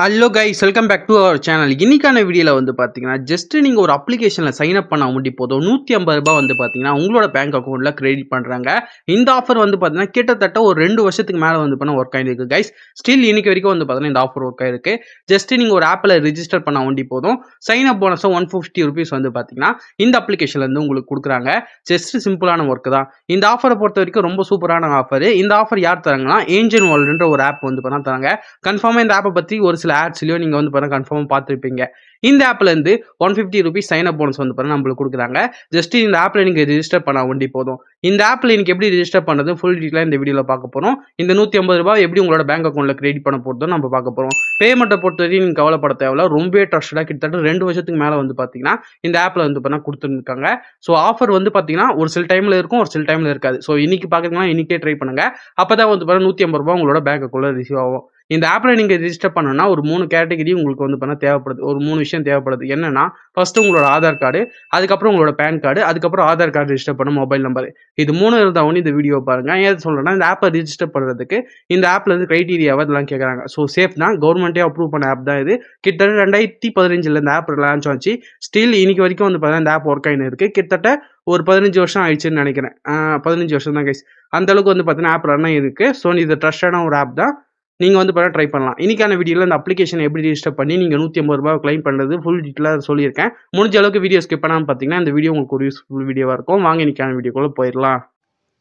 Hello guys welcome back to our channel. இன்னைக்கான வீடியோவில் வந்து பார்த்தீங்கன்னா ஜஸ்ட் நீங்கள் ஒரு அப்ளிகேஷனில் சைன் அப் பண்ண முடி போதும் ₹150 வந்து பார்த்தீங்கன்னா உங்களோட பேங்க் அக்கௌண்ட்டில் கிரெடிட் பண்ணுறாங்க. இந்த ஆஃபர் வந்து பார்த்தீங்கன்னா கிட்டத்தட்ட ஒரு 2 வருஷத்துக்கு மேலே வந்து பண்ண ஒர்க் ஆகிருக்கு கைஸ். ஸ்டில் இன்னைக்கு வரைக்கும் வந்து பார்த்தீங்கன்னா இந்த ஆஃபர் ஒர்க் ஆகிருக்கு. ஜஸ்ட் நீங்கள் ஒரு ஆப்பில் ரிஜிஸ்டர் பண்ண முடி போதும். சைன் அப் போனஸும் ₹150 வந்து பார்த்தீங்கன்னா இந்த அப்ளிகேஷன்லேருந்து உங்களுக்கு கொடுக்குறாங்க. ஜஸ்ட் சிம்பிளான ஒர்க் தான். இந்த ஆஃபரை பொறுத்த வரைக்கும் ரொம்ப சூப்பரான ஆஃபர். இந்த ஆஃபர் யார் தராங்கன்னா ஏஞ்சல் வாலெட்ன்ற ஒரு ஆப் வந்து பண்ண தராங்க. கன்ஃபார்மாக இந்த ஆப்பை பற்றி ஒரு சில ஆட்ஸ்லயோ நீங்க வந்து பாருங்க கன்ஃபார்மா பார்த்துருப்பீங்க. இந்த ஆப்ல இருந்து ₹150 சைன் அப் போனஸ் வந்து பாருங்க நம்மளுக்கு கொடுக்குறாங்க. ஜஸ்ட் இந்த ஆப்ல நீங்க ரெஜிஸ்டர் பண்ண வேண்டி போதும். இந்த ஆப்ல நீங்க எப்படி ரெஜிஸ்டர் பண்றது ஃபுல் டீடைலா இந்த வீடியோல பார்க்க போறோம். இந்த ₹150 எப்படி உங்களோட பேங்க் அக்கௌண்ட்ல கிரெடிட் பண்ண போறதும் நம்ம பார்க்க போறோம். பேமெண்ட்டை பொறுத்தவரைக்கும் நீங்க கவலைப்பட தேவையில்ல. ரொம்பவே ட்ரஸ்டடா கிட்டத்தட்ட 2 வருஷத்துக்கு மேல வந்து பாத்தீங்கன்னா இந்த ஆப்ல வந்து பண்ண கொடுத்துருக்காங்க. ஸோ ஆஃபர் வந்து பாத்தீங்கன்னா ஒரு சில டைம்ல இருக்கும், ஒரு சில டைம்ல இருக்காது. ஸோ இன்னைக்கு பாக்குறீங்கன்னா இன்னைக்கே ட்ரை பண்ணுங்க. அப்பதான் வந்து பாருங்க ₹150 உங்களோட பேங்க் அக்கௌண்ட்ல ரிசீவ் ஆகும். இந்த ஆப்ல நீங்க ரெஜிஸ்டர் பண்ணணும்னா ஒரு 3 கேட்டகரி உங்களுக்கு வந்து பண்ண தேவைப்படுது. ஒரு 3 விஷயம் தேவைப்படுது. என்னன்னா ஃபர்ஸ்ட் உங்களோட ஆதார் கார்டு, அதுக்கப்புறம் உங்களோட பேன் கார்டு, அதுக்கப்புறம் ஆதார் கார்டு ரெஜிஸ்டர் பண்ண மொபைல் நம்பர். இது 3 இருந்தா ஒண்ணு இந்த வீடியோ பாருங்க. ஏன் சொல்றேன்னா இந்த ஆப்பை ரெஜிஸ்டர் பண்றதுக்கு இந்த ஆப்ல இருந்து கிரைட்டீரியாவை இதெல்லாம் கேட்கறாங்க. ஸோ சேஃப் தான், கவர்மெண்ட்டே அப்ரூவ் பண்ண ஆப் தான் இது. கிட்டத்தட்ட 2015 இந்த ஆப் லான்ச் ஆச்சு. ஸ்டில் இன்னைக்கு வரைக்கும் வந்து பார்த்தீங்கன்னா இந்த ஆப் ஒர்க் ஆகின்னு இருக்கு. கிட்டத்தட்ட ஒரு 15 வருஷம் ஆயிடுச்சுன்னு நினைக்கிறேன். 15 வருஷம் தான் கைஸ். அந்த அளவுக்கு வந்து பார்த்தீங்கன்னா ஆப் ரன் ஆகிருக்கு. ஸோ இது ட்ரஸ்டான ஒரு ஆப் தான். நீங்க வந்து பார்த்தா ட்ரை பண்ணலாம். இன்னைக்கான வீடியோல இந்த அப்ளிகேஷன் எப்படி ரெஜிஸ்டர் பண்ணி நீங்க ₹150 கிளைம் பண்றது ஃபுல் டீடைலா சொல்லியிருக்கேன். முடிஞ்ச அளவுக்கு வீடியோ ஸ்கிப் பண்ணாம பார்த்தீங்கன்னா இந்த வீடியோ உங்களுக்கு ஒரு யூஸ்ஃபுல் வீடியோவா இருக்கும். வாங்க இன்னைக்கான வீடியோக்குள்ள போயிடலாம்.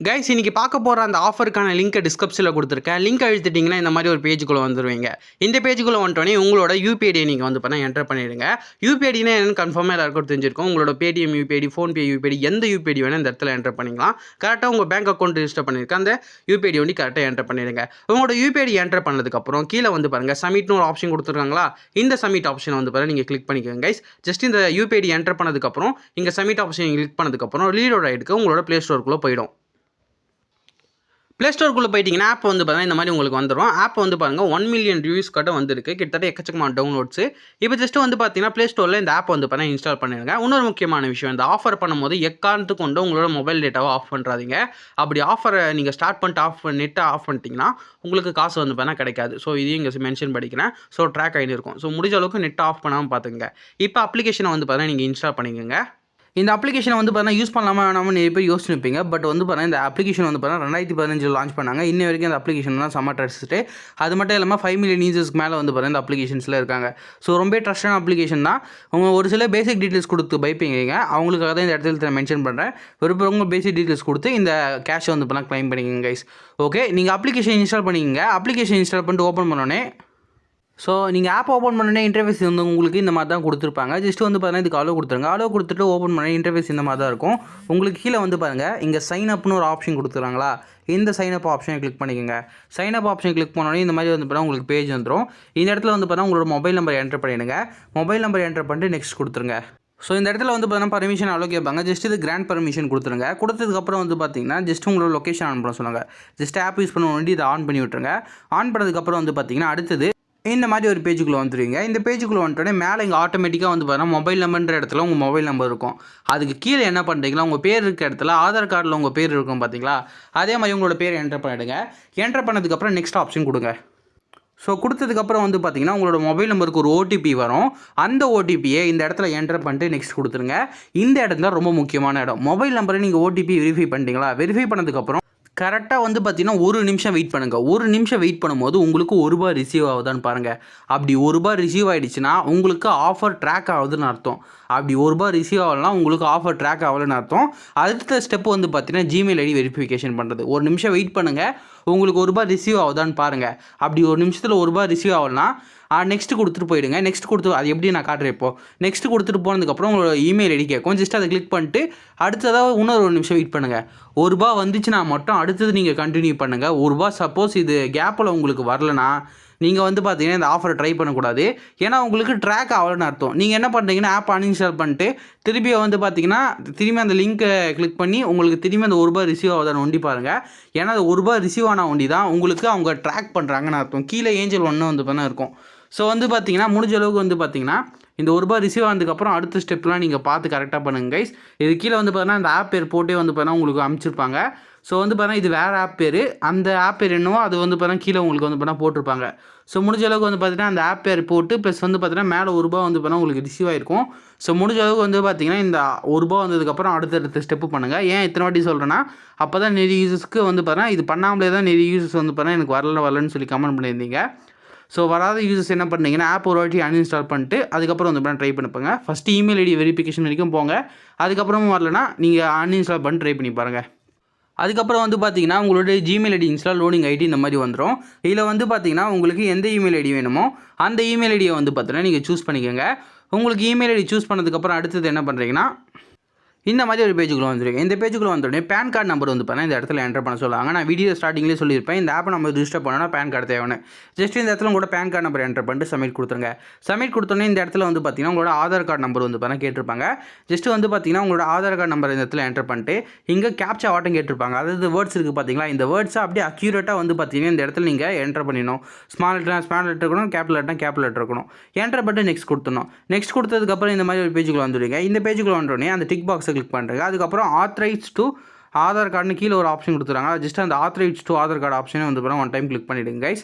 கைஸ் இன்னைக்கு பார்க்க போகிற அந்த ஆஃபருக்கான லிங்க்கை டிஸ்கிரிப்ஷனில் கொடுத்துருக்கேன். லிங்க் அழுத்திட்டிங்கன்னா இந்த மாதிரி ஒரு பேஜுக்குள்ளே வந்துடுவீங்க. இந்த பேஜுக்குள்ளே வந்துட்டோன்னே உங்களோட யூபிஐடியை நீங்கள் வந்து பண்ணால் என்டர் பண்ணிடுங்க. யூபிஐடினா என்னென்னு கன்ஃபார்மாக எல்லாருக்கும் தெரிஞ்சிருக்கும். உங்களோட பேடிஎம் யூபிஐடி, ஃபோன்பே யூபிஐடி, எந்த யூபிஐடி வேணால் இந்த இடத்துல என்டர் பண்ணிக்கலாம். கரெக்டாக உங்கள் பேங்க் அக்கௌண்ட் ரெஜிஸ்டர் பண்ணியிருக்கேன் அந்த யூபிஐடி வந்து கரெக்டாக என்டர் பண்ணிடுங்க. உங்களோட யூபிஐடி என்டர் பண்ணதுக்கப்புறம் கீழே வந்து பாருங்கள் சப்மிட்னு ஒரு ஆப்ஷன் கொடுத்துருக்காங்களா. இந்த சப்மிட் ஆப்ஷனை வந்து பாருங்கள் நீங்கள் கிளிக் பண்ணிக்கோங்க கைஸ். ஜஸ்ட் இந்த யூபிஐடி என்டர் பண்ணதுக்கப்புறம் இங்கே சப்மிட் ஆப்ஷன் கிளிக் பண்ணதுக்கப்புறம் ரீலோட் ஆகிடுக்கு உங்களோட ப்ளே ஸ்டோருக்குள்ளே போயிடும். ப்ளே ஸ்டோருக்குள்ளே போயிட்டீங்கன்னா ஆப் வந்து பார்த்தீங்கன்னா இந்த மாதிரி உங்களுக்கு வந்துடும். ஆப் வந்து பாருங்கள் 1 மில்லியன் ரிவ்யூஸ் கிட்ட வந்துருக்கு. கிட்டத்தட்ட எக்கச்சக்கமான டவுன்லோட்ஸ். இப்போ ஜஸ்ட் வந்து பார்த்தீங்கன்னா ப்ளே ஸ்டோரில் இந்த ஆப் வந்து பார்த்தீங்கன்னா இன்ஸ்டால் பண்ணிடுங்க. இன்னொரு முக்கியமான விஷயம், இந்த ஆஃபர் பண்ணும்போது எக்காரணத்துக்கு கொண்டு உங்களோட மொபைல் டேட்டாவை ஆஃப் பண்ணுறாதீங்க. அப்படி ஆஃபரை நீங்கள் ஸ்டார்ட் பண்ணிட்டு நெட்டை ஆஃப் பண்ணிட்டீங்கன்னா உங்களுக்கு காசு வந்து பார்த்தீங்கன்னா கிடைக்காது. ஸோ இதையும் இங்கே மென்ஷன் பண்ணிக்கிறேன். ஸோ ட்ராக் ஆகிட்டு இருக்கும். ஸோ முடிஞ்ச அளவுக்கு நெட் ஆஃப் பண்ணாமல் பார்த்துங்க. இப்போ அப்ளிகேஷனை வந்து பார்த்தீங்கன்னா நீங்கள் இன்ஸ்டால் பண்ணிக்கோங்க. இந்த அப்ளிகேஷனை வந்து பார்த்தீங்கன்னா யூஸ் பண்ணலாமா வேணாமல் நிறைய பேர் யோசிச்சுருப்பீங்க. பட் வந்து பார்த்தீங்கன்னா இந்த அப்ளிகேஷன் வந்து பார்த்தீங்கன்னா 2015 லான்ச் பண்ணாங்க. இன்ன வரைக்கும் அந்த அப்ளிகேஷன்லாம் செம்ம ட்ரஸ்ட்டு. அது மட்டும் இல்லாமல் 5 மில்லியன் யூசர்ஸ்க்கு மேலே வந்து பார்த்தீங்கன்னா இந்த அப்ளிகேஷன்ஸில் இருக்காங்க. ஸோ ரொம்ப ட்ரஸ்டான அப்ளிகேஷன் தான். அவங்க ஒரு சில பேசிக் டீட்டெயில்ஸ் கொடுத்து பைப்பிங்க. அவங்களுக்காக தான் இந்த இடத்துல மென்ஷன் பண்ணுறேன். விருப்பவங்க பேசிக் டீட்டெயில்ஸ் கொடுத்து இந்த கேஷை வந்து பார்த்தீங்கன்னா க்ளைம் பண்ணிக்கோங்க கைஸ். ஓகே, நீங்கள் அப்ளிகேஷன் இன்ஸ்டால் பண்ணிக்கோங்க. அப்ளிகேஷன் இன்ஸ்டால் பண்ணிட்டு ஓப்பன் பண்ணோன்னே ஸோ நீங்கள் ஆப் ஓப்பன் பண்ணோன்னே இன்டர்ஃபேஸ் வந்து உங்களுக்கு இந்த மாதிரி தான் கொடுத்துருப்பாங்க. ஜஸ்ட் வந்து பார்த்தீங்கன்னா இதுக்கு அலோ கொடுத்துருங்க. அலோ கொடுத்துட்டு ஓப்பன் பண்ண இன்டர்ஃபேஸ் இந்த மாதிரி தான் இருக்கும். உங்களுக்கு கீழே வந்து பாருங்கள் இங்கே சைன் அப்னு ஒரு ஆப்ஷன் கொடுத்துருக்காங்களா. இந்த சைன் அப் ஆப்ஷனை கிளிக் பண்ணிக்கோங்க. சைன் அப் ஆப்ஷன் கிளிக் பண்ணோன்னே இந்த மாதிரி வந்து பார்த்தீங்கன்னா உங்களுக்கு பேஜ் வந்துடும். இந்த இடத்துல வந்து பார்த்தீங்கன்னா உங்களோட மொபைல் நம்பர் என்டர் பண்ணிடுங்க. மொபைல் நம்பர் என்டர் பண்ணிட்டு நெக்ஸ்ட் கொடுத்துருங்க. ஸோ இந்த இடத்துல வந்து பார்த்தீங்கன்னா பர்மிஷன் அலோ கேட்பாங்க. ஜஸ்ட் இது கிராண்ட் பர்மிஷன் கொடுத்துருங்க. கொடுத்ததுக்கப்புறம் வந்து பார்த்தீங்கன்னா ஜஸ்ட் உங்களோட லொக்கேஷன் ஆன் பண்ண சொல்லுங்கள். ஜஸ்ட் ஆப் யூஸ் பண்ண வேண்டி இதை ஆன் பண்ணி விட்டுருங்க. ஆன் பண்ணதுக்கப்புறம் வந்து பார்த்தீங்கன்னா அடுத்தது இந்த மாதிரி ஒரு பேஜுக்குள்ளே வந்துடுவீங்க. இந்த பேஜுக்குள்ளே வந்துட்டோடனே மேலே இங்கே ஆட்டோமேட்டிக்காக வந்து பார்த்தீங்கன்னா மொபைல் நம்பர்ன்ற இடத்துல உங்கள் மொபைல் நம்பர் இருக்கும். அதுக்கு கீழே என்ன பண்ணுறீங்களா, உங்கள் பேர் இருக்க இடத்துல ஆதார் கார்டில் உங்கள் பேர் இருக்கும் பார்த்தீங்களா, அதே மாதிரி உங்களோட பேர் என்டர் பண்ணிவிடுங்க. என்டர் பண்ணதுக்கப்புறம் நெக்ஸ்ட் ஆப்ஷன் கொடுங்க. ஸோ கொடுத்ததுக்கப்புறம் வந்து பார்த்தீங்கன்னா உங்களோட மொபைல் நம்பருக்கு ஒரு ஓடிபி வரும். அந்த ஓடிபியை இந்த இடத்துல என்டர் பண்ணிட்டு நெக்ஸ்ட் கொடுத்துருங்க. இந்த இடம் தான் ரொம்ப முக்கியமான இடம். மொபைல் நம்பரை நீங்கள் ஓடிபி வெரிஃபை பண்ணிட்டீங்களா, வெரிஃபை பண்ணதுக்கப்புறம் கரெக்டாக வந்து பார்த்தீங்கன்னா 1 நிமிஷம் வெயிட் பண்ணுங்கள். 1 நிமிஷம் வெயிட் பண்ணும்போது உங்களுக்கு ₹1 ரிசீவ் ஆகுதான்னு பாருங்கள். அப்படி ₹1 ரிசீவ் ஆகிடுச்சுன்னா உங்களுக்கு ஆஃபர் ட்ராக் ஆகுதுன்னு அர்த்தம். அப்படி ₹1 ரிசீவ் ஆகலாம் உங்களுக்கு ஆஃபர் ட்ராக் ஆகலன்னு அர்த்தம். அடுத்த ஸ்டெப் வந்து பார்த்தீங்கன்னா ஜிமெயில் ஐடி வெரிஃபிகேஷன் பண்ணுறது. 1 நிமிஷம் வெயிட் பண்ணுங்கள். உங்களுக்கு ₹1 ரிசீவ் ஆகுதான்னு பாருங்கள். அப்படி 1 நிமிஷத்தில் ₹1 ரிசீவ் ஆகலனா நெக்ஸ்ட் கொடுத்துட்டு போயிடுங்க. நெக்ஸ்ட் கொடுத்து அது எப்படி நான் காட்டுறேன். இப்போ நெக்ஸ்ட் கொடுத்துட்டு போனதுக்கப்புறம் உங்களோட இமெயில் ஐடி கேட்கும். ஜஸ்ட் அதை கிளிக் பண்ணிட்டு அடுத்ததாக இன்னொரு 1 நிமிஷம் வெயிட் பண்ணுங்கள். ₹1 வந்துச்சுன்னா மட்டும் அடுத்தது நீங்கள் கண்டினியூ பண்ணுங்கள். ₹1 சப்போஸ் இது கேப்பில் உங்களுக்கு வரலனா நீங்கள் வந்து பார்த்தீங்கன்னா இந்த ஆஃபரை ட்ரை பண்ணக்கூடாது. ஏன்னா உங்களுக்கு ட்ராக் ஆகலன்னு அர்த்தம். நீங்கள் என்ன பண்ணுறீங்கன்னா ஆப் அன்இன்ஸ்டால் பண்ணிட்டு திருப்பி வந்து பார்த்தீங்கன்னா திரும்பி அந்த லிங்க்கை கிளிக் பண்ணி உங்களுக்கு திரும்பி அந்த ₹1 ரிசீவ் ஆகுதான்னு ஒண்டி பாருங்கள். ஏன்னா அது ₹1 ரிசீவ் ஆன ஒண்டி தான் உங்களுக்கு அவங்க ட்ராக் பண்ணுறாங்கன்னு அர்த்தம். கீழே ஏஞ்சல் 1 வந்து பண்ண இருக்கும். ஸோ வந்து பார்த்தீங்கன்னா முடிஞ்ச அளவுக்கு வந்து பார்த்தீங்கன்னா இந்த ரூ. 1 ரிசீவ் ஆனதுக்கப்புறம் அடுத்த ஸ்டெப்லாம் நீங்கள் பார்த்து கரெக்டாக பண்ணுங்கள் கைஸ். இது கீழே வந்து பார்த்தீங்கன்னா இந்த ஆப் பேர் போட்டே வந்து பார்த்தீங்கன்னா உங்களுக்கு அனுப்பிச்சிருப்பாங்க. ஸோ வந்து பார்த்தீங்கன்னா இது வேறு ஆப் பேர், அந்த ஆப் பேர் என்னவோ அது வந்து பார்த்தீங்கன்னா கீழே உங்களுக்கு வந்து பார்த்தீங்கன்னா போட்டிருப்பாங்க. ஸோ முடிஞ்ச அளவுக்கு வந்து பார்த்தீங்கன்னா அந்த ஆப் பேர் போட்டு ப்ளஸ் வந்து பார்த்தீங்கன்னா மேலே ரூ. 1 வந்து பார்த்தீங்கன்னா உங்களுக்கு ரிசீவ் ஆகிருக்கும். ஸோ முடிஞ்ச அளவுக்கு வந்து பார்த்தீங்கன்னா இந்த ரூ. 1 வந்ததுக்கப்புறம் அடுத்தடுத்த ஸ்டெப்பு பண்ணுங்கள். ஏன் இத்தனை வாட்டி சொல்கிறேன்னா, அப்போ தான் நிறைய யூசர்ஸ்க்கு வந்து பார்த்தீங்கன்னா இது பண்ணாமலே தான் நிறைய யூசர்ஸ் வந்து பார்த்தீங்கன்னா எனக்கு வரலன்னு சொல்லி கமெண்ட் பண்ணியிருந்தீங்க. ஸோ வராத யூசர்ஸ் என்ன பண்ணுறீங்கன்னா ஆப் ஒரு வாட்டி அன்இன்ஸ்டால் பண்ணிட்டு அதுக்கப்புறம் வந்து ட்ரை பண்ணிப்பாங்க. ஃபஸ்ட்டு இமெயில் ஐடி வெரிஃபிகேஷன் வரைக்கும் போங்க. அதுக்கப்புறமும் வரலனா நீங்கள் அன்இன்ஸ்டால் பண்ணி ட்ரை பண்ணி பாருங்கள். அதுக்கப்புறம் வந்து பார்த்தீங்கன்னா உங்களுடைய Gmail ID install loading ID இந்த மாதிரி வந்துடும். இதில் வந்து பார்த்தீங்கன்னா உங்களுக்கு எந்த இமெயில் ஐடி வேணுமோ அந்த இமெயில் ஐடியை வந்து பார்த்தீங்கன்னா நீங்கள் சூஸ் பண்ணிக்கோங்க. உங்களுக்கு இமெயில் ஐடி சூஸ் பண்ணதுக்கப்புறம் அடுத்தது என்ன பண்ணுறீங்கன்னா இந்த மாதிரி ஒரு பேஜுக்குள்ளே வந்துருக்கு. இந்த பேஜுக்குள்ளே வந்தோடனே பேன் கார்டு நம்பர் வந்து பார்த்தீங்கன்னா இந்த இடத்துல என்டர் பண்ண சொல்லுவாங்க. நான் வீடியோ ஸ்டார்டிங்லேயே சொல்லியிருப்பேன், இந்த ஆப்பை நம்ம ரிஜிஸ்டர் பண்ணோன்னா பேன் கார்டு தேவைன்னு. ஜஸ்ட் இந்த இடத்துல உங்களோட பேன் கார்டு நம்பர் என்டர் பண்ணிட்டு சப்மிட் கொடுத்துருங்க. சப்மிட் கொடுத்தோன்னே இந்த இடத்துல வந்து பார்த்தீங்கன்னா உங்களோட ஆதார் கார்டு நம்பர் வந்து பார்த்தீங்கன்னா கேட்டிருப்பாங்க. ஜஸ்ட் வந்து பார்த்தீங்கன்னா உங்களோட ஆதார் கார்டு நம்பர் இந்த இடத்துல என்டர் பண்ணிட்டு இங்கே கேப்சா வாட்டும் கேட்டிருப்பாங்க. அதாவது வேர்ட்ஸ் இருக்குது பார்த்தீங்களா, இந்த வேர்ட்ஸை அப்படியே அக்யூரேட்டாக வந்து பார்த்தீங்கன்னா இந்த இடத்துல நீங்கள் என்டர் பண்ணிடணும். ஸ்மால் லெட்டர் இருக்கணும், கேபிட்டல் லெட்டர் இருக்கணும். என்டர் பண்ணிட்டு நெக்ஸ்ட் கொடுத்துடணும். நெக்ஸ்ட் கொடுத்ததுக்கப்புறம் இந்த மாதிரி ஒரு பேஜுக்குள்ளே வந்துடுங்க. இந்த பேஜுக்குள்ளே வந்தோடனே அந்த டிக் பாக்ஸை கிளிக் பண்ணுறேங்க. அதுக்கப்புறம் ஆத்தரைஸ் டு ஆதார் கார்டுன்னு கீழே ஒரு ஆப்ஷன் கொடுத்துறாங்க. ஜஸ்ட் அந்த ஆத்தரைஸ் டு ஆதார் கார்டு ஆப்ஷனே வந்து பார்த்தா ஒன் டைம் கிளிக் பண்ணிவிடுங்க guys.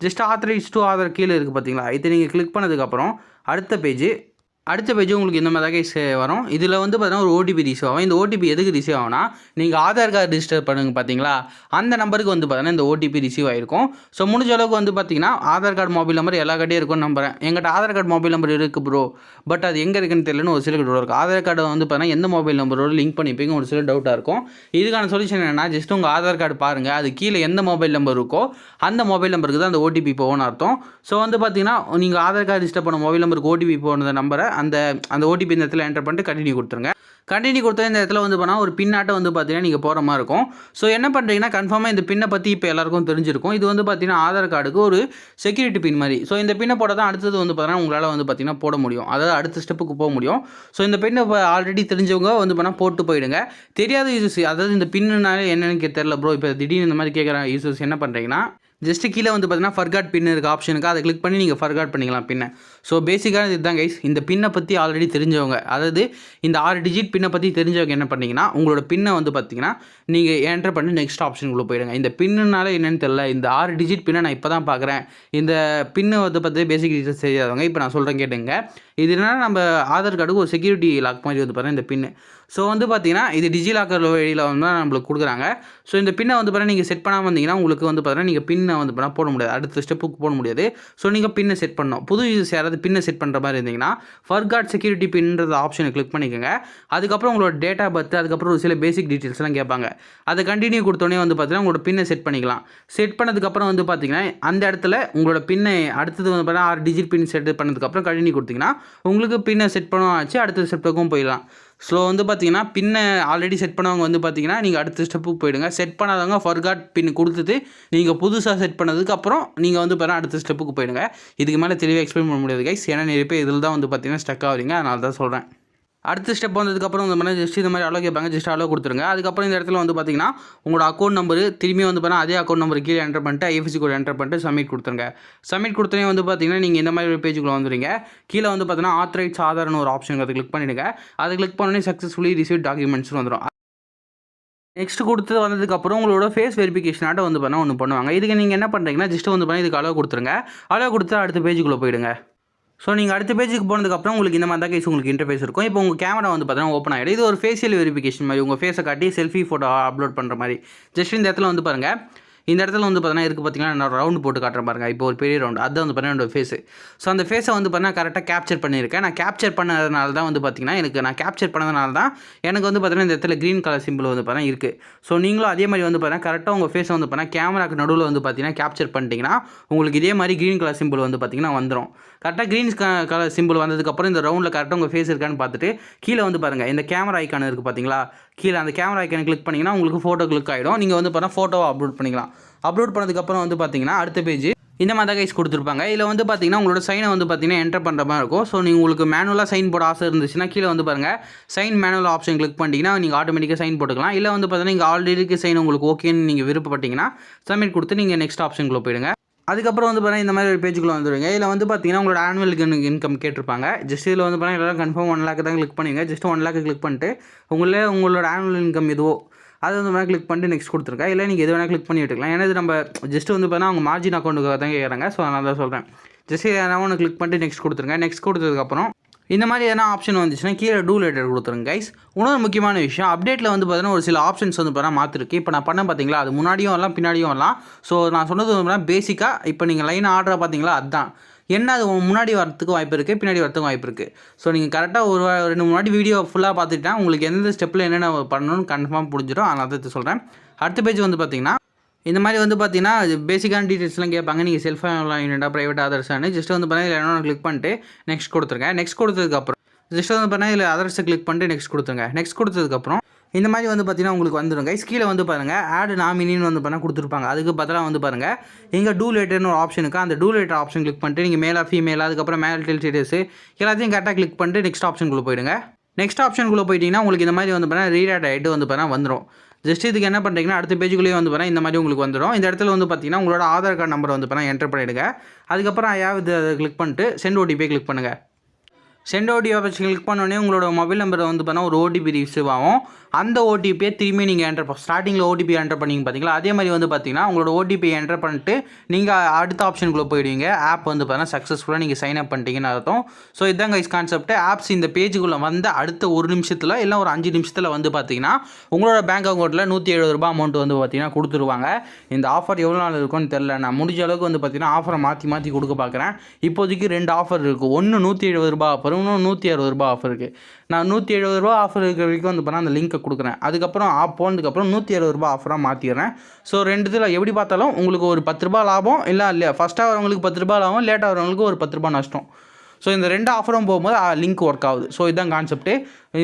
Just authorise to Aadhaar கீழே இருக்குது பார்த்தீங்களா, இதை நீங்கள் கிளிக் பண்ணதுக்கப்புறம் அடுத்த பேஜ் உங்களுக்கு இந்த மாதிரி தான் வரும். இதில் வந்து பார்த்தீங்கன்னா ஒரு ஓடிபி ரிசீவ் ஆகும். இந்த ஓடிபி எதுக்கு ரிசீவ் ஆகும்னா, நீங்கள் ஆதார் கார்டு ரிஜிஸ்டர் பண்ணுங்க பார்த்தீங்களா, அந்த நம்பருக்கு வந்து பார்த்தீங்கன்னா இந்த ஓடிபி ரிசீவ் ஆகிருக்கும். ஸோ முடிஞ்ச அளவுக்கு வந்து பார்த்தீங்கன்னா ஆதார் கார்டு மொபைல் நம்பர் எல்லா கார்டையும் இருக்கும்னு நம்புறேன். எங்கிட்ட ஆதார் கார்டு மொபைல் நம்பர் இருக்குது ப்ரோ, பட் அது எங்கே இருக்குன்னு தெரியலன்னு ஒரு சில டவுட் இருக்குது. ஆதார் கார்டு வந்து பார்த்தீங்கன்னா எந்த மொபைல் நம்பரோட லிங்க் பண்ணிப்பீங்க ஒரு சில டவுட்டாக இருக்கும். இதுக்கான சொல்யூஷன் என்னென்னா, ஜஸ்ட் உங்கள் ஆதார் கார்டு பாருங்கள், அது கீழே எந்த மொபைல் நம்பர் இருக்கோ அந்த மொபைல் நம்பருக்கு தான் அந்த ஓடிபி போகணும்னு அர்த்தம். ஸோ வந்து பார்த்தீங்கன்னா நீங்கள் ஆதார் கார்டு ரிஜிஸ்டர் பண்ண மொபைல் நம்பருக்கு ஓடிபி போன நம்பரை அந்த ஓடிபி இந்த இடத்துல என்டர் பண்ணிட்டு கண்டினியூ கொடுத்துருங்க. கண்டினியூ கொடுத்தா இந்த இடத்துல வந்து பண்ணால் ஒரு பின்னாட்டை வந்து பார்த்தீங்கன்னா நீங்கள் போகிற மாதிரி இருக்கும். ஸோ என்ன பண்ணுறீங்கன்னா கன்ஃபார்மாக இந்த பின்னை பற்றி இப்போ எல்லாருக்கும் தெரிஞ்சிருக்கும். இது வந்து பார்த்தீங்கன்னா ஆதார் கார்டுக்கு ஒரு செக்யூரிட்டி பின் மாதிரி. ஸோ இந்த பின்னை போட தான் அடுத்தது வந்து பார்த்தீங்கன்னா உங்களால் வந்து பார்த்தீங்கன்னா போட முடியும், அதாவது அடுத்த ஸ்டெப்புக்கு போக முடியும். ஸோ இந்த பின்னை ஆல்ரெடி தெரிஞ்சவங்க வந்து பண்ணால் போட்டு போயிடுங்க. தெரியாத யூசர்ஸ், அதாவது இந்த பின்னுனால என்னென்னு தெரியல ப்ரோ, இப்போ திடீர்னு இந்த மாதிரி கேட்குற யூசர்ஸ் என்ன பண்ணுறீங்கன்னா, ஜஸ்ட் கீழே வந்து பார்த்தீங்கன்னா ஃபர்காட் பின் இருக்க ஆப்ஷனுக்கு அதை கிளிக் பண்ணி நீங்கள் ஃபர்காட் பண்ணிக்கலாம் பின்னை. ஸோ பேசிக்காக இதுதான் கைஸ். இந்த பின்னை பற்றி ஆல்ரெடி தெரிஞ்சவங்க, அதாவது இந்த 6 டிஜிட் பின்னை பற்றி தெரிஞ்சவங்க என்ன பண்ணிங்கன்னா, உங்களோட பின்னை வந்து பார்த்தீங்கன்னா நீங்கள் என்டர் பண்ணி நெக்ஸ்ட் ஆப்ஷனுக்குள்ளே போயிடுங்க. இந்த பின்னுனால என்னென்னு தெரியல, இந்த 6 டிஜிட் பின்னை நான் இப்போ தான் பார்க்குறேன். இந்த பின்னை வந்து பார்த்து பேசிக் டீட்டெயில்ஸ் தெரியாதவங்க இப்போ நான் சொல்கிறேன் கேட்டுங்க. இது என்னன்னா நம்ம ஆதார் கார்டுக்கு ஒரு செக்யூரிட்டி லாக் மாதிரி வந்து பார்த்தீங்கன்னா இந்த பின்னு. ஸோ வந்து பார்த்தீங்கன்னா இது டிஜிலாக்கர் வழியில் வந்து நம்மளுக்கு கொடுக்குறாங்க. ஸோ இந்த பின்னை வந்து பார்த்தீங்கன்னா நீங்கள் செட் பண்ணாமல் வந்தீங்கன்னா உங்களுக்கு வந்து பார்த்தீங்கன்னா நீங்கள் பின்னை வந்து பார்த்தீங்கன்னா போட முடியாது, அடுத்த ஸ்டெப்புக்கு போட முடியாது. ஸோ நீங்கள் பின்னை செட் பண்ணணும். புது யூஸ் யாராவது பின்னை செட் பண்ணுற மாதிரி இருந்தீங்கன்னா ஃபர்காட் செக்யூரிட்டி பின்ன்ற ஆப்ஷனை கிளிக் பண்ணிக்கோங்க. அதுக்கப்புறம் உங்களோட டேட் ஆஃப் பர்த், அதுக்கப்புறம் ஒரு சில பேசிக் டீட்டெயில்ஸ்லாம் கேட்பாங்க. அதை கண்டினியூ கொடுத்தோன்னே வந்து பார்த்தீங்கன்னா உங்களோட பின்னை செட் பண்ணிக்கலாம். செட் பண்ணதுக்கப்புறம் வந்து பார்த்தீங்கன்னா அந்த இடத்துல உங்களோட பின்னை அடுத்தது வந்து பார்த்தீங்கன்னா 6 டிஜிட் பின் செட் பண்ணதுக்கப்புறம் கண்டினியூ கொடுத்தீங்கன்னா உங்களுக்கு பின்னை செட் பண்ண ஆச்சு, அடுத்த ஸ்டெப்புக்கும் போயிடலாம். ஸோ வந்து பார்த்தீங்கன்னா பின்னை ஆல்ரெடி செட் பண்ணவங்க வந்து பார்த்தீங்கன்னா நீங்கள் அடுத்த ஸ்டெப்புக்கு போயிடுங்க. செட் பண்ணாதவங்க ஃபர்காட் பின் கொடுத்துட்டு நீங்கள் புதுசாக செட் பண்ணதுக்கப்புறம் நீங்கள் வந்து பார்த்தீங்கன்னா அடுத்த ஸ்டெப்புக்கு போயிடுங்க. இதுக்கு மேலே தெளிவாக எக்ஸ்பிளைன் பண்ண முடியாது கைஸ், ஏன்னா நிறைய பேர் இதில் தான் வந்து பார்த்தீங்கன்னா ஸ்டக் ஆகுறீங்க, அதனால தான் சொல்கிறேன். அடுத்த ஸ்டெப் வந்ததுக்கப்புறம் இந்த மாதிரி ஜஸ்ட் இந்த மாதிரி அலோ கேட்பாங்க, ஜஸ்ட் அலோ கொடுத்துருங்க. அதுக்கப்புறம் இந்த இடத்துல வந்து பார்த்தீங்கன்னா உங்களோட அக்கௌண்ட் நம்பர் திரும்பி வந்து பார்த்தீங்கன்னா அதே அக்கௌண்ட் நம்பர் கீழே என்டர் பண்ணிட்டு ஐஎஃப்எஸ்சி கோட் என்டர் பண்ணிட்டு சப்மிட் கொடுத்துருங்க. சப்மிட் கொடுத்தனே வந்து பார்த்தீங்கன்னா நீங்கள் இந்த மாதிரி ஒரு பேஜுக்குள்ளே வந்துடுங்க. கீழே வந்து பார்த்தீங்கன்னா ஆத்தரைஸ் ஆதார்னு ஒரு ஆப்ஷன் அதை கிளிக் பண்ணிவிடுங்க. அதை கிளிக் பண்ணி சக்ஸஸ்ஃபுல்லி ரிசீவ் டாக்குமெண்ட்ஸ் வந்துடும். நெக்ஸ்ட் கொடுத்து வந்ததுக்கப்புறம் உங்களோட ஃபேஸ் வெரிஃபிகேஷனாட்ட வந்து பண்ணால் ஒன்று பண்ணுவாங்க. இதுக்கு நீங்கள் என்ன பண்ணுறீங்கன்னா ஜஸ்ட் வந்து பண்ணி இதுக்கு அலோ கொடுத்துருங்க. அலோ கொடுத்து அடுத்த பேஜுக்குள்ளே போயிடுங்க. ஸோ நீங்கள் அடுத்த பேஜுக்கு போனதுக்கப்புறம் உங்களுக்கு இந்த மாதிரி தான் கேஸ் உங்களுக்கு இன்டர்ஃபேஸ் இருக்கும். இப்போ உங்கள் கேமரா வந்து பார்த்தீங்கன்னா ஓப்பன் ஆகிடும். இது ஒரு ஃபேஷியல் வெரிஃபிகேஷன் மாதிரி, உங்கள் ஃபேஸை காட்டி செல்ஃபி ஃபோட்டோ அப்லோட் பண்ணுற மாதிரி. ஜஸ்ட் இந்த இடத்துல வந்து பாருங்கள், இந்த இடத்துல வந்து பார்த்தீங்கன்னா இருக்குது பார்த்தீங்கன்னா நான் ரவுண்டு போட்டு காட்டுறேன் பாருங்கள். இப்போ ஒரு பெரிய ரவுண்டு அதுதான் வந்து பார்த்தீங்கன்னா என்னோட ஃபேஸு. ஸோ அந்த ஃபேஸை வந்து பார்த்தீங்கன்னா கரெக்டாக கேப்சர் பண்ணியிருக்கேன். நான் கேப்சர் பண்ணதுனால தான் வந்து பார்த்தீங்கன்னா நான் கேப்சர் பண்ணதுனால தான் எனக்கு வந்து பார்த்தீங்கன்னா இந்த இடத்துல க்ரீன் கலர் சிம்பிள் வந்து பார்த்தீங்கன்னா இருக்குது. ஸோ நீங்களும் அதே மாதிரி வந்து பார்த்தீங்கன்னா கரெக்டாக உங்கள் ஃபேஸை வந்து பார்த்தீங்கன்னா கேமராக்கு நடுவில் வந்து பார்த்தீங்கன்னா கேப்சர் பண்ணிட்டீங்கன்னா உங்களுக்கு இதே மாதிரி க்ரீன் கலர் சிம்பிள் வந்து பார்த்தீங்கன்னா வந்துடும். கரெக்டாக க்ரீன் கலர் சிம்பிள் வந்ததுக்கப்புறம் இந்த ரவுண்டில் கரெக்டாக உங்கள் ஃபேஸ் இருக்கான்னு பார்த்துட்டு கீழே வந்து பாருங்கள் இந்த கேமரா ஐக்கான் இருக்குது பார்த்தீங்களா, கீழே அந்த கேமரா ஐக்கானை கிளிக் பண்ணிங்கன்னா உங்களுக்கு ஃபோட்டோ கிளிக் ஆகிடும். நீங்கள் வந்து பார்த்தீங்கன்னா ஃபோட்டோவை அப்லோட் பண்ணிக்கலாம். அப்லோட் பண்ணதுக்கப்புறம் வந்து பார்த்தீங்கன்னா அடுத்த பேஜ் இந்த மாதிரி தான் கைஸ் கொடுத்துருப்பாங்க. இதில் வந்து பார்த்தீங்கன்னா உங்களோட சைனை வந்து பார்த்தீங்கன்னா என்டர் பண்ணுற மாதிரி இருக்கும். ஸோ நீங்கள் உங்களுக்கு மேனுவலாக சைன் போட ஆசை இருந்துச்சுன்னா கீழே வந்து பாருங்கள் சைன் மேனுவல் ஆப்ஷன் கிளிக் பண்ணிட்டீங்கன்னா நீங்கள் ஆட்டோமேட்டிக்காக சைன் போட்டுக்கலாம். இல்லை வந்து பார்த்தீங்கன்னா நீங்கள் ஆல்ரெடி சைன் உங்களுக்கு ஓகேன்னு நீங்கள் விருப்பப்பட்டீங்கன்னா சப்மிட் கொடுத்து நீங்கள் நெக்ஸ்ட் ஆப்ஷனுக்குள்ளே போயிடுங்க. அதுக்கப்புறம் வந்து பார்த்தீங்கன்னா இந்த மாதிரி ஒரு பேஜுக்குள்ளே வந்துடுங்க. இதில் வந்து பார்த்தீங்கன்னா உங்களோட ஆனுவல் இன்கம் கேட்டிருப்பாங்க. ஜஸ்ட் இதில் வந்து பார்த்தீங்கன்னா எல்லாம் கன்ஃபார்ம் 1 லேக் தான் கிளிக் பண்ணுவீங்க. ஜஸ்ட் 1 லேக் கிளிக் பண்ணிட்டு உங்களோட ஆனுவல் இன்கம் எதுவோ அது வந்து மாதிரி கிளிக் பண்ணிட்டு நெக்ஸ்ட் கொடுத்துருக்கேன். இல்லை நீங்கள் எது வேணால் கிளிக் பண்ணி விட்டுக்கலாம். ஏன்னா இது நம்ம ஜஸ்ட் வந்து பார்த்தீங்கன்னா அவங்க மார்ஜின் அக்கௌண்ட்டுக்காக தான் கேட்குறாங்க. ஸோ அதனால தான் சொல்கிறேன். ஜஸ்ட் எதனா ஒன்று கிளிக் பண்ணிட்டு நெக்ஸ்ட் கொடுத்துருங்க. நெக்ஸ்ட் கொடுத்ததுக்கப்புறம் இந்த மாதிரி எதனா ஆப்ஷன் வந்துச்சுன்னா கீழே டூ லேட்டர் கொடுத்துருங்க கைஸ். இன்னொரு முக்கியமான விஷயம், அப்டேட்டில் வந்து பார்த்தீங்கன்னா ஒரு சில ஆப்ஷன்ஸ் வந்து பார்த்தீங்கன்னா மாற்றிருக்கு. இப்போ நான் பண்ண பார்த்தீங்களா, அது முன்னாடியும் வரலாம் பின்னாடியும் வரலாம். ஸோ நான் சொன்னது வந்து பேசிக்காக இப்போ நீங்கள் லைன் ஆர்டரை பார்த்தீங்களா, அதுதான் என்ன அது முன்னாடி வரத்துக்கும் வாய்ப்பு இருக்குது, பின்னாடி வரத்துக்கும் வாய்ப்பு இருக்குது. ஸோ நீங்கள் கரெக்டாக ஒரு 2 முன்னாடி வீடியோ ஃபுல்லாக பார்த்துட்டா உங்களுக்கு எந்த ஸ்டெப்பில் என்னென்ன பண்ணணும்னு கன்ஃபார்ம் புரிஞ்சிடும். அதனால தான் சொல்கிறேன். அடுத்த பேஜ் வந்து பார்த்தீங்கன்னா இந்த மாதிரி வந்து பார்த்தீங்கன்னா பேசிக்கான டீட்டெயில்ஸ்லாம் கேட்பாங்க. நீங்கள் செல்ஃபாக யூனிட்டா ப்ரைவேட் ஆதர்ஸானு ஜஸ்ட் வந்து பார்த்தீங்கன்னா இல்லை கிளிக் பண்ணிட்டு நெக்ஸ்ட் கொடுத்துருங்க. நெக்ஸ்ட் கொடுத்ததுக்கப்புறம் ஜஸ்ட் வந்து பார்த்தீங்கன்னா இல்லை அதர்ஸை கிளிக் பண்ணிட்டு நெக்ஸ்ட் கொடுத்துருங்க. நெக்ஸ்ட் கொடுத்ததுக்கப்புறம் இந்த மாதிரி வந்து பார்த்தீங்கன்னா உங்களுக்கு வந்துடும் கைஸ். கீழே வந்து பாருங்கள் ஆட் நாமினின்னு வந்து பார்த்தா கொடுத்துருப்பாங்க. அதுக்கு பதிலாக வந்து பாருங்கள் இங்கே டூ லேட்டர்னு ஒரு ஆப்ஷன் இருக்குது. அந்த டூ லேட்டர் ஆப்ஷன் கிளிக் பண்ணிட்டு நீங்கள் மேலாக ஃபீமேலாக அதுக்கப்புறம் மேரிட்டல் ஸ்டேட்டஸ் எல்லாத்தையும் கரெக்டாக கிளிக் பண்ணிட்டு நெக்ஸ்ட் ஆப்ஷனுக்குள்ளே போயிடுங்க. நெக்ஸ்ட் ஆப்ஷனுக்குள்ளே போயிட்டீங்கன்னா உங்களுக்கு இந்த மாதிரி வந்து பார்த்தீங்கன்னா ரீடாட் ஆகிட்டு வந்து பார்த்தீங்கன்னா வந்துடும். ஜஸ்ட் இதுக்கு என்ன பண்ணுறீங்கன்னா அடுத்த பேஜுக்குள்ளேயே வந்து பார்த்தீங்கன்னா இந்த மாதிரி உங்களுக்கு வந்துடும். இந்த இடத்துல வந்து பார்த்தீங்கன்னா உங்களோட ஆதார் கார்டு நம்பர் வந்து பார்த்தீங்கன்னா என்டர் பண்ணிவிடுங்க. அதுக்கப்புறம் அதை கிளிக் பண்ணிட்டு சென்ட் ஓடிபியை கிளிக் பண்ணுங்கள். சென்ட் ஓடிபி ஆப்ஷன் கிளிக் பண்ணோடனே உங்களோட மொபைல் நம்பரை வந்து பார்த்தீங்கன்னா ஒரு ஓடிபி ரிசீவ் ஆகும். அந்த ஓடிபியை திரும்பி நீங்கள் என்டர் ஸ்டார்டிங்கில் ஓடிபி என்டர் பண்ணிங்க பார்த்தீங்களா, அதே மாதிரி வந்து பார்த்தீங்கன்னா உங்களோட ஓடிபி என்டர் பண்ணிட்டு நீங்கள் அடுத்த ஆப்ஷனுக்குள்ளே போயிடுவீங்க. ஆப் வந்து பார்த்தீங்கன்னா சக்ஸஸ்ஃபுல்லாக நீங்கள் சைன் அப் பண்ணிட்டீங்கன்னு அர்த்தம். ஸோ இதுதான் கைஸ் கான்செப்ட். ஆப்ஸ் இந்த பேஜுக்குள்ளே வந்து அடுத்த 1 நிமிஷத்தில் இல்லை ஒரு 5 நிமிஷத்தில் வந்து பார்த்தீங்கன்னா உங்களோட பேங்க் அக்கௌண்ட்டில் ₹170 அமௌண்ட் வந்து பார்த்தீங்கன்னா கொடுத்துருவாங்க. இந்த ஆஃபர் எவ்வளோ நாள் இருக்கும்னு தெரில. நான் முடிஞ்ச அளவுக்கு வந்து பார்த்தீங்கன்னா ஆஃபரை மாற்றி கொடுக்க பார்க்குறேன். இப்போதைக்கு 2 ஆஃபர் இருக்குது. ஒன்று ₹170 ஆஃபர், இன்னும் ₹160 ஆஃபர் இருக்குது. நான் ₹170 ஆஃபர் இருக்கிற வரைக்கும் வந்து பண்ணால் அந்த லிங்க்கை கொடுக்குறேன். அதுக்கப்புறம் போனதுக்கப்புறம் ₹160 ஆஃபராக மாற்றிடுறேன். ஸோ 2 இதில் எப்படி பார்த்தாலும் உங்களுக்கு ஒரு ₹10 லாபம் இல்லை ஃபஸ்ட்டாக வரவங்களுக்கு ₹10 லாபம், லேட்டாக வரவங்களுக்கு ஒரு ₹10 நஷ்டம். ஸோ இந்த 2 ஆஃபரும் போகும்போது லிங்க் ஒர்க் ஆகுது. ஸோ இதுதான் கான்செப்ட்டு.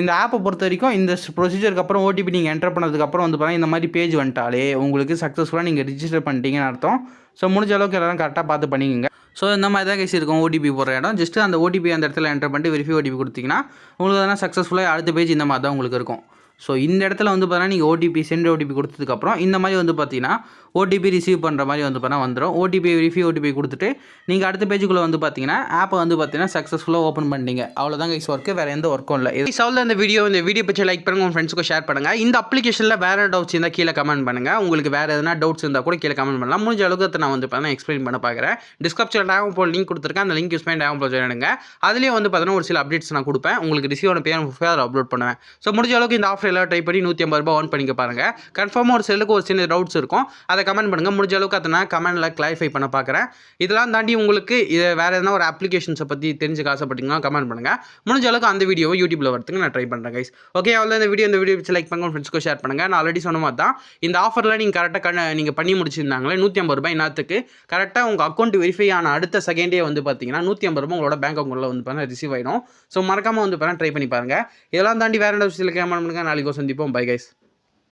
இந்த ஆப்பை பொறுத்த வரைக்கும் இந்த ப்ரொசீஜருக்கு அப்புறம் ஓடிபி நீங்கள் என்டர் பண்ணதுக்கப்புறம் வந்து பார்த்தீங்கன்னா இந்த மாதிரி பேஜ் வந்துட்டாலே உங்களுக்கு சக்ஸஸ்ஃபுல்லாக நீங்கள் ரிஜிஸ்டர் பண்ணிட்டீங்கன்னு அர்த்தம். ஸோ முடிஞ்ச அளவுக்கு எல்லாம் கரெக்டாக பார்த்து பண்ணிக்கோங்க. ஸோ இந்த மாதிரி தான் கேஸ் இருக்கும் ஓடிபி போடுற இடம். ஜஸ்ட்டு அந்த ஓடிபி அந்த இடத்துல என்டர் பண்ணிட்டு வெரிஃபை ஓடிபி கொடுத்தீங்கன்னா உங்களுக்கு அதனால் சக்ஸஸ்ஃபுல்லாக அடுத்த பேஜ் இந்த மாதிரி தான் உங்களுக்கு இருக்கும். ஸோ இந்த இடத்துல வந்து பார்த்தீங்கன்னா நீங்கள் ஓடிபி சென்ட் ஓடிபி கொடுத்ததுக்கப்புறம் இந்த மாதிரி வந்து பார்த்தீங்கன்னா ஓடிபி ரிசீவ் பண்ணுற மாதிரி வந்து பார்த்தீங்கன்னா வந்துடும். ஓடிபி வெரிஃபை ஓடிபி கொடுத்துட்டு நீங்கள் அடுத்த பேஜுக்குள்ளே வந்து பார்த்தீங்கன்னா ஆப்பை வந்து பார்த்தீங்கன்னா சக்ஸஸ்ஃபுல்லாக ஓப்பன் பண்ணிட்டீங்க. அவ்வளோதான் கைஸ் ஒர்க்கு, வேறு எந்த ஒர்க்கும் இல்லை. இது சால்வ் இந்த வீடியோ பற்றி லைக் பண்ணுங்கள், உங்கள் ஃப்ரெண்ட்ஸுக்கு ஷேர் பண்ணுங்கள். இந்த அப்ளிகேஷனில் வேறு டவுட்ஸ் இருந்தால் கீழே கமெண்ட் பண்ணுங்கள். உங்களுக்கு வேறு எதனா டவுட்ஸ் இருந்தால் கூட கீழே கமெண்ட் பண்ணலாம். முடிஞ்ச அளவுக்கு நான் வந்து பார்த்தீங்கன்னா எக்ஸ்பிளைன் பண்ண பார்க்குறேன். டிஸ்கிரிப்ஷனில் டேம் போல் லிங்க் கொடுத்துருக்கேன். அந்த லிங்க் யூஸ் பண்ணி டேம் போல் ஜாயின் அதுலேயே வந்து பார்த்தீங்கன்னா ஒரு சில அப்டேட்ஸ் நான் கொடுப்பேன். உங்களுக்கு ரிசீவ் ஆன பேர் அதை அப்லோட் பண்ணுவேன். ஸோ முடிஞ்ச அளவுக்கு இந்த ஆஃபர் எல்லாம் ட்ரை பண்ணி ₹150 earn பண்ணிக்க பாருங்கள். கன்ஃபார்மாக ஒரு செல்லுக்கு ஒரு சின்ன டவுட்ஸ் இருக்கும், அதை கமெண்ட் பண்ணுங்கள். முடிஞ்ச அளவுக்கு அதை நான் கமெண்ட்டில் கிளாரிஃபை பண்ண பார்க்குறேன். இதெல்லாம் தாண்டி உங்களுக்கு இது வேறு எதனா ஒரு அப்ளிகேஷன்ஸை பற்றி தெரிஞ்சுக்க ஆசைப்பட்டீங்கன்னா கமெண்ட் பண்ணுங்கள். முடிஞ்ச அளவுக்கு அந்த வீடியோவை யூடியூப்பில் வரதுக்கு நான் ட்ரை பண்ணுறேன் கைஸ். ஓகே, அவ்வளோ இந்த வீடியோ வச்சு லைக் பண்ணுங்கள், ஃப்ரெண்ட்ஸ்க்கு ஷேர் பண்ணுங்கள். நான் ஆல்ரெடி சொன்ன மாதிரி தான் இந்த ஆஃபரில் நீங்கள் கரெக்டாக நீங்கள் பண்ணி முடிச்சிருந்தாங்களே ₹150 இன்னத்துக்கு கரெக்டாக உங்கள் அக்கௌண்ட் வெரிஃபை ஆன அடுத்த செகண்டே வந்து பார்த்தீங்கன்னா ₹150 உங்களோட பேங்க் அக்கௌண்ட்டில் வந்து பார்த்தீங்கன்னா ரிசீவ் ஆகிடும். ஸோ மறக்காமல் வந்து பார்த்தீங்கன்னா ட்ரை பண்ணி பாருங்கள். இதெல்லாம் தாண்டி வேறு எந்த விஷயத்தில் கமெண்ட் பண்ணுங்கள். நாளைக்கு சந்திப்போம். Bye guys.